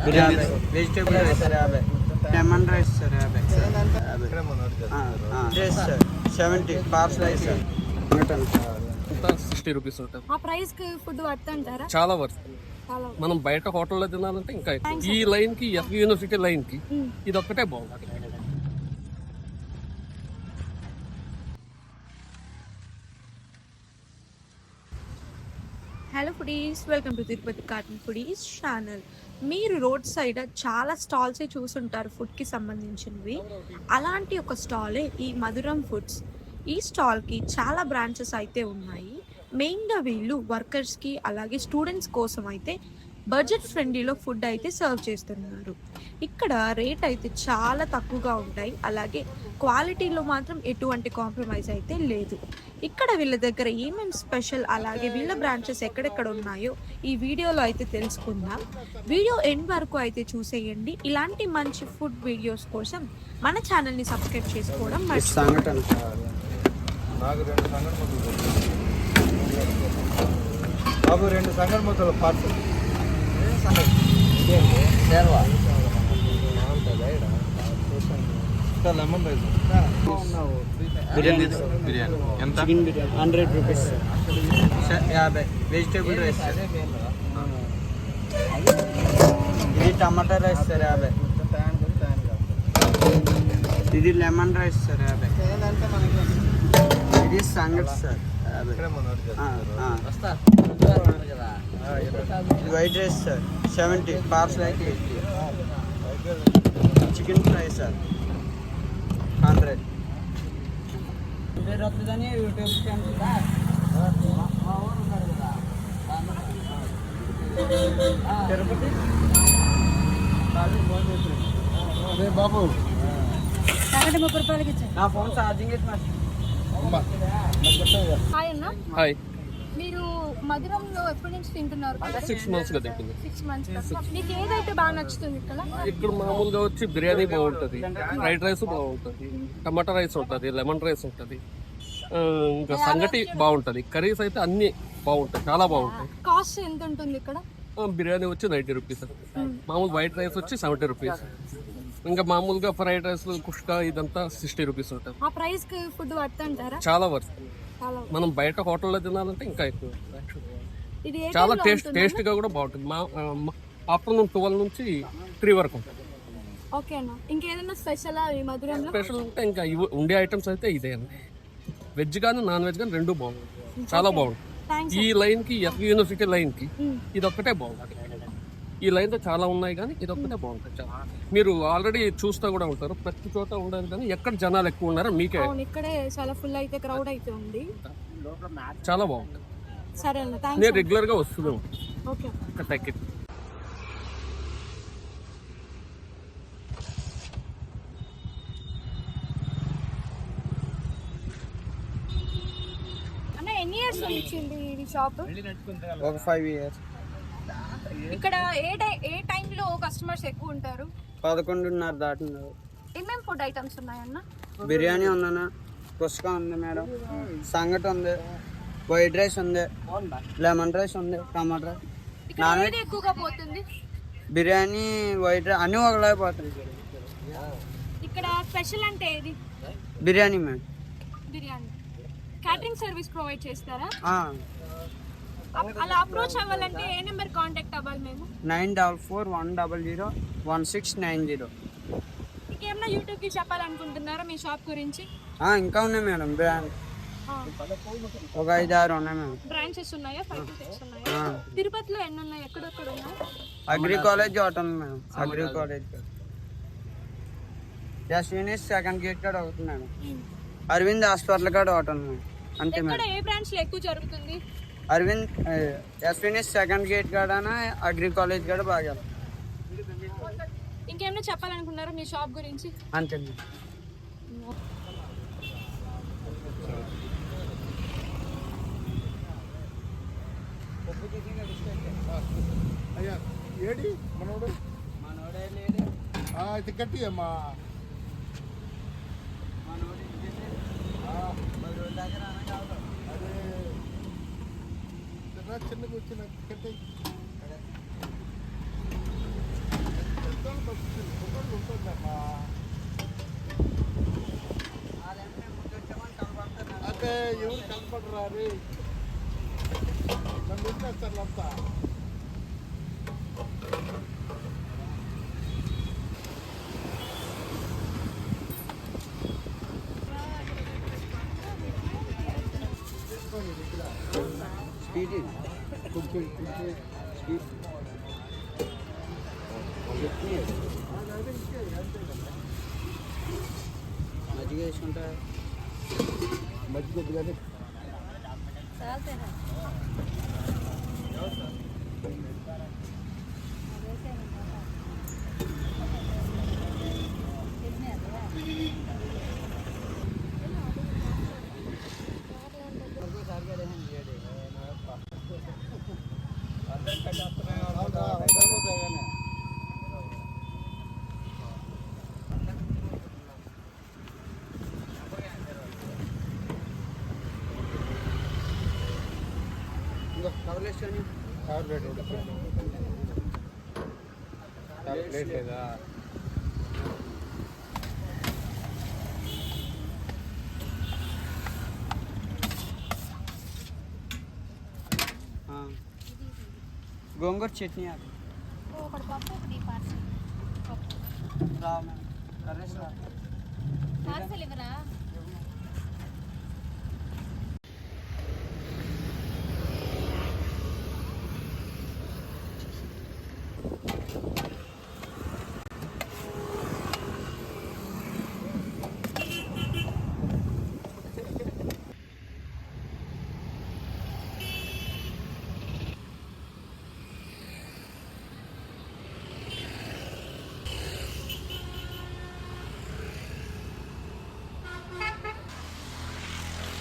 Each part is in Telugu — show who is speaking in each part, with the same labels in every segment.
Speaker 1: Biryani vegetable rice sir 50, lemon rice sir 50, rice sir 70, parcel rice sir
Speaker 2: 60 rupees ఉంటుంది.
Speaker 3: ఆ ప్రైస్ కి ఫుడ్ వర్త్ అంటారా?
Speaker 2: చాలా వర్త్. మనం బయట హోటల్లో తినాలంటే ఇంకా ఈ లైన్ కి ఎఫ్ యూనివర్సిటీ లైన్ కి ఇది ఒక్కటే బాగుంది.
Speaker 3: Hello foodies, welcome to Tirupati cartoon foodies channel. మీరు రోడ్ సైడ్ చాలా స్టాల్సే చూసుంటారు ఫుడ్కి సంబంధించినవి. అలాంటి ఒక స్టాలే ఈ మధురం ఫుడ్స్. ఈ స్టాల్కి చాలా బ్రాంచెస్ అయితే ఉన్నాయి. మెయిన్గా వీళ్ళు వర్కర్స్కి అలాగే స్టూడెంట్స్ కోసం అయితే బడ్జెట్ ఫ్రెండ్లీలో ఫుడ్ అయితే సర్వ్ చేస్తున్నారు. ఇక్కడ రేట్ అయితే చాలా తక్కువగా ఉంటాయి, అలాగే క్వాలిటీలో మాత్రం ఎటువంటి కాంప్రమైజ్ అయితే లేదు. ఇక్కడ వీళ్ళ దగ్గర ఏమేమి స్పెషల్, అలాగే వీళ్ళ బ్రాంచెస్ ఎక్కడెక్కడ ఉన్నాయో ఈ వీడియోలో అయితే తెలుసుకుందాం. వీడియో ఎండ్ వరకు అయితే చూసేయండి. ఇలాంటి మంచి ఫుడ్ వీడియోస్ కోసం మన ఛానల్ని సబ్స్క్రైబ్ చేసుకోవడం మర్చిపోకండి.
Speaker 1: బాబు 2 సంగటి ముద్దలు పార్సల్. లెమన్ రైస్ బిర్యానీ ఎంత? Chicken biryani 100 rupees sir 50, vegetable rice sir. ఇది టమాటా రైస్ సార్ 50, ఇది లెమన్ రైస్ సార్ 50, ఇది సంగటి సార్ 50, ఇది వైట్ రైస్ సార్ 70, పార్సల్ అయితే 80, chicken fry sir 100. YouTube channel Tirupati Babu
Speaker 3: 30 రూపాయలకి ఇచ్చారు.
Speaker 1: నా ఫోన్ ఛార్జింగ్
Speaker 3: హాయ్ అన్న.
Speaker 2: హాయ్.
Speaker 3: మీరు మధురంలో ఎప్పటి నుంచి తింటున్నారు?
Speaker 2: 6 months గా తింటుంది.
Speaker 3: 6 months. మీకు ఏదైతే బాగా నచ్చుతుంది ఇక్కడ?
Speaker 2: ఇక్కడ మామూలుగా వచ్చి బిర్యానీ బాగుంటుంది, ఫ్రైడ్ రైస్ బాగుంటుంది, టమాటా రైస్ ఉంటుంది, లెమన్ రైస్ ఉంటుంది, ఇంకా సంగటి బాగుంటుంది. కర్రీస్ అయితే అన్ని బాగుంటాయి, చాలా బాగుంటాయి.
Speaker 3: కాస్ట్ ఎంత ఉంటుంది ఇక్కడ?
Speaker 2: బిర్యానీ వచ్చి 90 రూపీస్, మామూలు వైట్ రైస్ వచ్చి 70 రూపీస్, ఇంకా మామూలుగా ఫ్రైడ్ రైస్ కుష్కా ఇదంతా 60 రూపీస్ ఉంటుంది.
Speaker 3: ఆ ప్రైస్ కి ఫుడ్ వర్త్ అంటారా?
Speaker 2: చాలా వర్త్. మనం బయట హోటల్లో తినాలంటే ఇంకా ఎక్కువ.
Speaker 3: ఇది
Speaker 2: చాలా టేస్ట్గా కూడా బాగుంటుంది. ఆఫ్టర్నూన్ 12 నుంచి 3 వరకు ఉంటుంది.
Speaker 3: ఓకే అన్న. ఇంకేదైనా స్పెషల్ ఈ మధురంలో?
Speaker 2: స్పెషల్ అంటే ఇంకా ఉండే ఐటమ్స్ అయితే ఇదే అండి. వెజ్ కానీ నాన్ వెజ్ కానీ రెండు బాగుంటుంది, చాలా బాగుంటుంది. ఈ లైన్ కి ఎఫ్ యూనివర్సిటీ లైన్ కి ఇది ఒక్కటే బాగుంటుంది. ఈ లైన్తో చాలా ఉన్నాయి కానీ ఇది ఒక్కటే బాగుంటుంది. చాలా మీరు ఆల్రెడీ చూస్తూ కూడా ఉంటారు, ప్రతి చోట ఉండదు కానీ ఎక్కడ జనాలు ఎక్కువ ఉన్నారో మీకే.
Speaker 3: ఇక్కడే చాలా ఫుల్ అయితే క్రౌడ్ అయితే ఉంది,
Speaker 2: చాలా బాగుంటుంది.
Speaker 3: సరే అన్న, థాంక్స్.
Speaker 2: నేను రెగ్యులర్గా వస్తున్నాను.
Speaker 3: Okay
Speaker 2: thank you.
Speaker 3: అన్న, ఎన్ని ఇయర్స్ వచ్చింది ఈ షాప్?
Speaker 1: ఒక 5 years.
Speaker 3: ఇక్కడ ఏ టైంలో కస్టమర్స్ ఎక్కువ ఉంటారు?
Speaker 1: 11:30 దాటినారు.
Speaker 3: ఏమేమి ఫుడ్ ఐటమ్స్ ఉన్నాయన్న?
Speaker 1: బిర్యానీ ఉందన్న, కుష్కా ఉంది మేడం, సంగటి ఉంది, వైట్ రైస్ ఉంది, లెమన్ రైస్ ఉంది, టమాటా రైస్.
Speaker 3: ఇక్కడ ఏది ఎక్కువగా పోతుంది?
Speaker 1: బిర్యానీ, వైట్ రైస్ అన్నీ ఒకలాగే పోతాయి.
Speaker 3: ఇక్కడ స్పెషల్ అంటే ఏది?
Speaker 1: Biryani madam.
Speaker 3: Biryani. Catering service provide చేస్తారా? అలా అప్రోచ్ అవ్వాలంటే ఏ నెంబర్ కాంటాక్ట్ అవ్వాలి మేము?
Speaker 1: 9441001690.
Speaker 3: ఇంకేమన్నా యూట్యూబ్కి చెప్పాలనుకుంటున్నారా మీ షాప్ గురించి?
Speaker 1: ఇంకా ఉన్నాయి మేడం, ఒక 5-6 ఉన్నాయి మేడం.
Speaker 3: బ్రాంచెస్ ఉన్నాయా? 5 to 6 ఉన్నాయా? తిరుపతిలో ఎన్ని ఉన్నాయి? ఎక్కడెక్కడ ఉన్నాయి?
Speaker 1: అగ్రి కాలేజ్ ఒకటి ఉంది మేడం, అగ్రి కాలేజ్ యూనిస్ సెకండ్ గేట్ కాడ ఒకటి మేడం, అరవింద్ హాస్పిటల్ కాడ ఒకటి ఉంది మేడం. అంతే మేడం.
Speaker 3: ఏ బ్రాంచ్ లో ఎక్కువ జరుగుతుంది?
Speaker 1: అరవింద్ యూనిస్ సెకండ్ గేట్ కాడ, అగ్రి కాలేజ్ కాడ బాగా.
Speaker 3: ఇంకేమైనా చెప్పాలనుకున్నారా మీ షాప్ గురించి?
Speaker 1: అంతే.
Speaker 4: ఏడి మనోడు
Speaker 1: మనోడే లేడు.
Speaker 4: ఇది కట్టి అమ్మా అదే చిన్నగా వచ్చిన కట్టి కనపడతారమ్మా అదే ఎవరు కనపడరా రే నన్ను వదిలేస్తారు అంతా
Speaker 1: స్పీడ్ కొంచెం స్పీడ్ మజ్జిగ వేసుకుంటా
Speaker 4: మధ్య కొద్దిగానే
Speaker 1: కవలేసుకొని
Speaker 4: ప్లేట్ లేదా
Speaker 1: గోంగూర చట్నీ
Speaker 5: ఒకటి పప్పు ఒకటి పార్సల్
Speaker 1: రా కర్రీస్ రా
Speaker 5: పార్సల్ ఇవ్వరా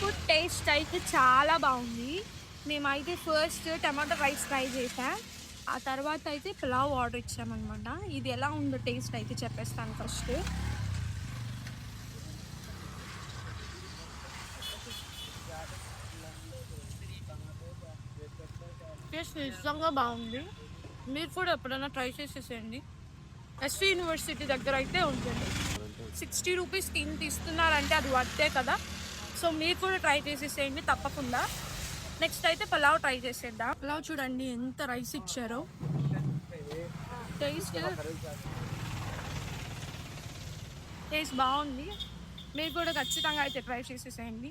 Speaker 3: ఫుడ్ టేస్ట్ అయితే చాలా బాగుంది. మేమైతే ఫస్ట్ టమాటో రైస్ ట్రై చేసాం, ఆ తర్వాత అయితే పులావ్ ఆర్డర్ ఇచ్చామన్నమాట. ఇది ఎలా ఉందో టేస్ట్ అయితే చెప్పేస్తాను ఫస్ట్. టేస్ట్ నిజంగా బాగుంది. మీరు కూడా ఎప్పుడైనా ట్రై చేసేసేయండి. ఎస్వి యూనివర్సిటీ దగ్గర అయితే ఉంటుంది. 60 రూపీస్కి ఇంత ఇస్తున్నారంటే అది వర్తే కదా. సో మీరు కూడా ట్రై చేసేసేయండి తప్పకుండా. నెక్స్ట్ అయితే పులావ్ ట్రై చేసేద్దాం. పులావ్ చూడండి ఎంత రైస్ ఇచ్చారో. టేస్ట్ బాగుంది. మీరు కూడా ఖచ్చితంగా అయితే ట్రై చేసేసేయండి.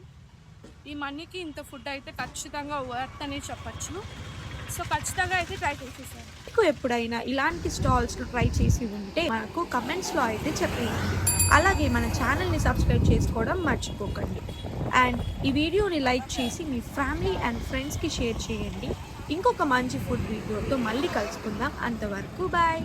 Speaker 3: ఈ మనీకి ఇంత ఫుడ్ అయితే ఖచ్చితంగా వర్త్ అని చెప్పచ్చు. సో ఖచ్చితంగా అయితే ట్రై చేసేసాను. మీకు ఎప్పుడైనా ఇలాంటి స్టాల్స్ ట్రై చేసి ఉంటే మనకు కమెంట్స్లో అయితే చెప్పేయండి. అలాగే మన ఛానల్ని సబ్స్క్రైబ్ చేసుకోవడం మర్చిపోకండి. అండ్ ఈ వీడియోని లైక్ చేసి మీ ఫ్యామిలీ అండ్ ఫ్రెండ్స్కి షేర్ చేయండి. ఇంకొక మంచి ఫుడ్ వీడియోతో మళ్ళీ కలుసుకుందాం. అంతవరకు బాయ్.